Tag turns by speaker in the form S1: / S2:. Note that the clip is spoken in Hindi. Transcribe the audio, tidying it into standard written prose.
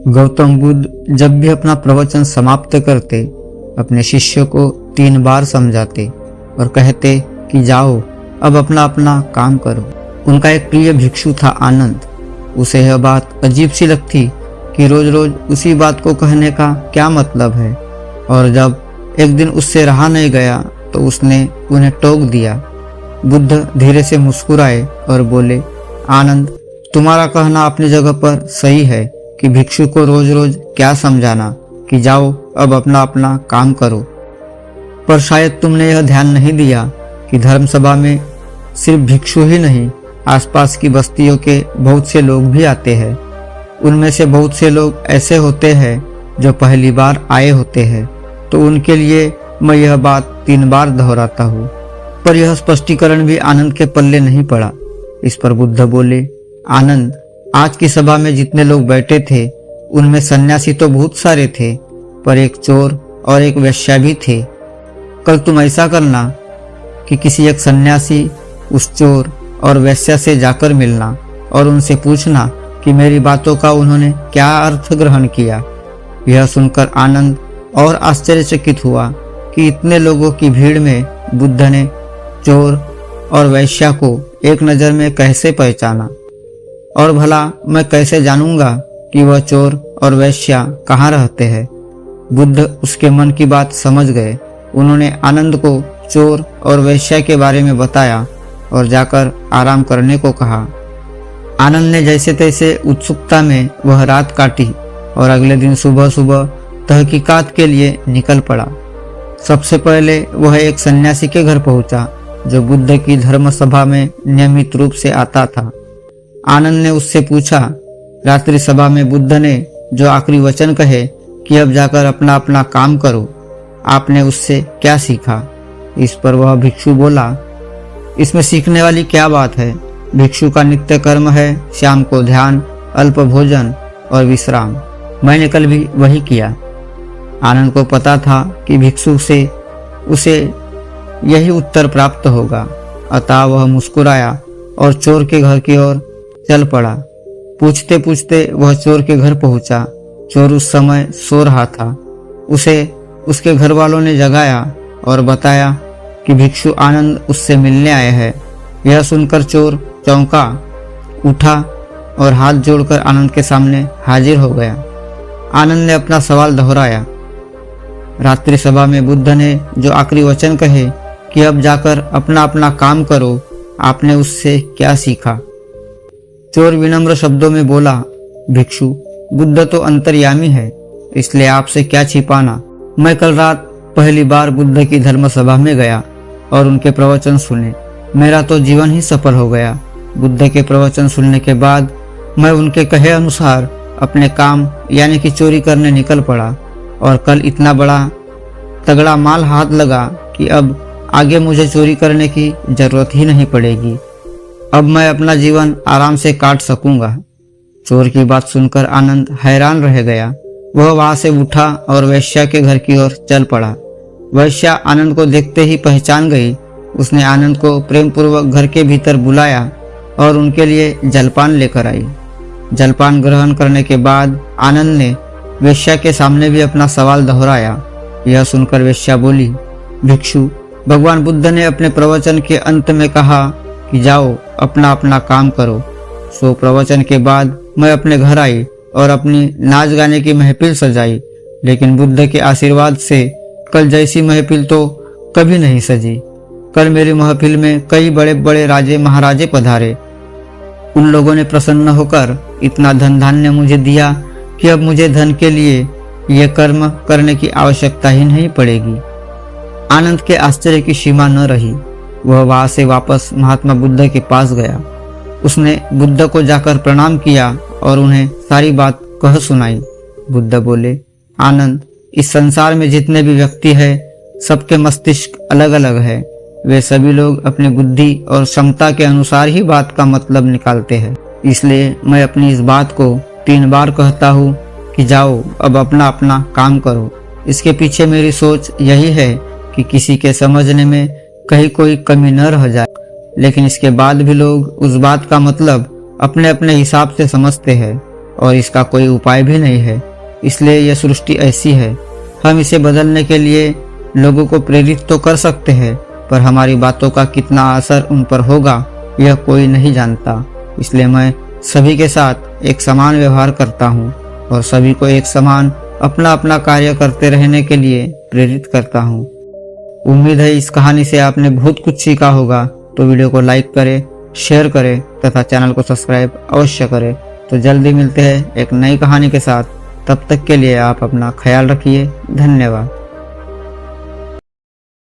S1: गौतम बुद्ध जब भी अपना प्रवचन समाप्त करते अपने शिष्यों को 3 बार समझाते और कहते कि जाओ अब अपना अपना काम करो। उनका एक प्रिय भिक्षु था आनंद। उसे यह बात अजीब सी लगती कि रोज रोज उसी बात को कहने का क्या मतलब है, और जब एक दिन उससे रहा नहीं गया तो उसने उन्हें टोक दिया। बुद्ध धीरे से मुस्कुराए और बोले, आनंद, तुम्हारा कहना अपनी जगह पर सही है कि भिक्षु को रोज रोज क्या समझाना कि जाओ अब अपना अपना काम करो। पर शायद तुमने यह ध्यान नहीं दिया कि धर्म सभा में सिर्फ भिक्षु ही नहीं, आसपास की बस्तियों के बहुत से लोग भी आते हैं। उनमें से बहुत से लोग ऐसे होते हैं जो पहली बार आए होते हैं, तो उनके लिए मैं यह बात 3 बार दोहराता हूँ। पर यह स्पष्टीकरण भी आनंद के पल्ले नहीं पड़ा। इस पर बुद्ध बोले, आनंद, आज की सभा में जितने लोग बैठे थे उनमें सन्यासी तो बहुत सारे थे, पर एक चोर और एक वेश्या भी थे। कल तुम ऐसा करना कि किसी एक सन्यासी, उस चोर और वेश्या से जाकर मिलना और उनसे पूछना कि मेरी बातों का उन्होंने क्या अर्थ ग्रहण किया। यह सुनकर आनंद और आश्चर्यचकित हुआ कि इतने लोगों की भीड़ में बुद्ध ने चोर और वेश्या को एक नज़र में कैसे पहचाना, और भला मैं कैसे जानूंगा कि वह चोर और वेश्या कहाँ रहते हैं। बुद्ध उसके मन की बात समझ गए। उन्होंने आनंद को चोर और वेश्या के बारे में बताया और जाकर आराम करने को कहा। आनंद ने जैसे तैसे उत्सुकता में वह रात काटी और अगले दिन सुबह सुबह तहकीकात के लिए निकल पड़ा। सबसे पहले वह एक सन्यासी के घर पहुंचा जो बुद्ध की धर्म सभा में नियमित रूप से आता था। आनंद ने उससे पूछा, रात्रि सभा में बुद्ध ने जो आखिरी वचन कहे कि अब जाकर अपना अपना काम करो, आपने उससे क्या सीखा? इस पर वह भिक्षु बोला, इसमें सीखने वाली क्या बात है? भिक्षु का नित्य कर्म है शाम को ध्यान, अल्प भोजन और विश्राम। मैंने कल भी वही किया। आनंद को पता था कि भिक्षु से उसे यही उत्तर प्राप्त होगा, अतः वह मुस्कुराया और चोर के घर की ओर चल पड़ा। पूछते पूछते वह चोर के घर पहुंचा। चोर उस समय सो रहा था। उसे उसके घर वालों ने जगाया और बताया कि भिक्षु आनंद उससे मिलने आए हैं। यह सुनकर चोर चौंका उठा और हाथ जोड़कर आनंद के सामने हाजिर हो गया। आनंद ने अपना सवाल दोहराया। रात्रि सभा में बुद्ध ने जो आखिरी वचन कहे कि अब जाकर अपना अपना काम करो, आपने उससे क्या सीखा? चोर विनम्र शब्दों में बोला, भिक्षु, बुद्ध तो अंतर्यामी है, इसलिए आपसे क्या छिपाना। मैं कल रात पहली बार बुद्ध की धर्म सभा में गया और उनके प्रवचन सुने। मेरा तो जीवन ही सफल हो गया। बुद्ध के प्रवचन सुनने के बाद मैं उनके कहे अनुसार अपने काम यानी कि चोरी करने निकल पड़ा, और कल इतना बड़ा तगड़ा माल हाथ लगा कि अब आगे मुझे चोरी करने की जरूरत ही नहीं पड़ेगी। अब मैं अपना जीवन आराम से काट सकूंगा। चोर की बात सुनकर आनंद हैरान रह गया। वह वहां से उठा और वेश्या के घर की ओर चल पड़ा। वेश्या आनंद को देखते ही पहचान गई। उसने आनंद को प्रेम पूर्वक घर के भीतर बुलाया और उनके लिए जलपान लेकर आई। जलपान ग्रहण करने के बाद आनंद ने वेश्या के सामने भी अपना सवाल दोहराया। यह सुनकर वेश्या बोली, भिक्षु, भगवान बुद्ध ने अपने प्रवचन के अंत में कहा कि जाओ अपना अपना काम करो। सो प्रवचन के बाद मैं अपने घर आई और अपनी नाच गाने की महफिल सजाई, लेकिन बुद्ध के आशीर्वाद से कल जैसी महफिल तो कभी नहीं सजी। कल मेरी महफिल में कई बड़े बड़े राजे महाराजे पधारे। उन लोगों ने प्रसन्न होकर इतना धन धान्य मुझे दिया कि अब मुझे धन के लिए यह कर्म करने की आवश्यकता ही नहीं पड़ेगी। आनंद के आश्चर्य की सीमा न रही। वह वहां से वापस महात्मा बुद्ध के पास गया। उसने बुद्ध को जाकर प्रणाम किया और उन्हें सारी बात कह सुनाई। बुद्ध बोले, आनंद, इस संसार में जितने भी व्यक्ति हैं, सबके मस्तिष्क अलग अलग है। वे सभी लोग अपनी बुद्धि और क्षमता के अनुसार ही बात का मतलब निकालते हैं। इसलिए मैं अपनी इस बात को 3 बार कहता हूँ कि जाओ अब अपना अपना काम करो। इसके पीछे मेरी सोच यही है कि किसी के समझने में कहीं कोई कमी न रह जाए, लेकिन इसके बाद भी लोग उस बात का मतलब अपने अपने हिसाब से समझते हैं। और इसका कोई उपाय भी नहीं है। इसलिए यह सृष्टि ऐसी है। हम इसे बदलने के लिए लोगों को प्रेरित तो कर सकते हैं, पर हमारी बातों का कितना असर उन पर होगा यह कोई नहीं जानता। इसलिए मैं सभी के साथ एक समान व्यवहार करता हूँ और सभी को एक समान अपना अपना कार्य करते रहने के लिए प्रेरित करता हूँ। उम्मीद है इस कहानी से आपने बहुत कुछ सीखा होगा। तो वीडियो को लाइक करें, शेयर करें तथा चैनल को सब्सक्राइब अवश्य करें। तो जल्दी मिलते हैं एक नई कहानी के साथ। तब तक के लिए आप अपना ख्याल रखिए। धन्यवाद।